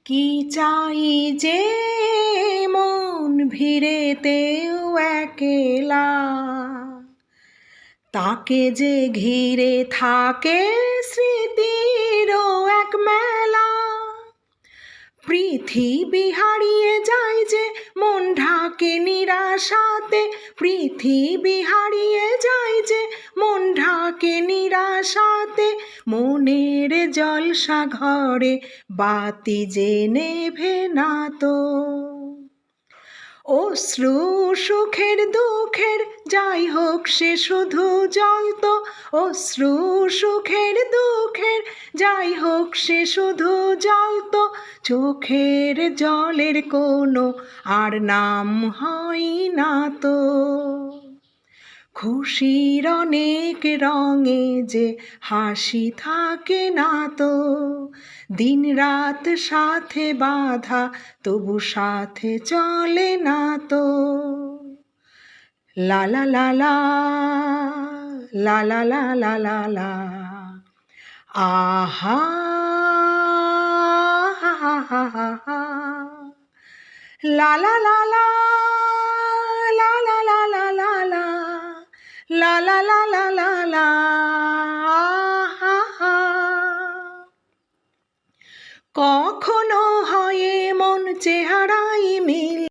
কি চাই যে মন ভিড়েতেও একেলা, তাকে যে ঘিরে থাকে স্মৃতিরও এক মেলা। পৃথিবী হারিয়ে যায় যে মন ঢাকে নিরাশাতে, পৃথিবী হারিয়ে যায় যে মন ঢাকে নিরাশাতে। মনের জলসা ঘরে বাতি যে নেভে না তো, অশ্রু সুখের দুঃখের যাই হোক সে শুধু জ্বলতো, অশ্রু সুখের দুঃখের যাই হোক সে শুধু জ্বলতো। চোখের জলের কোনো আর নাম হয় না তো, খুশির অনেক রঙে যে হাসি থাকে না তো। দিন রাত সাথে বাঁধা তবু সাথে চলে না তো। লা লা লা লা, লা লা লা লা লা লা, আহা হা হা হা হা হা, লা লা লা লা, লা লা লা লা লা লা, লা লা লা লা লা লা, আহা হা। কখনো হয় মন চেহারা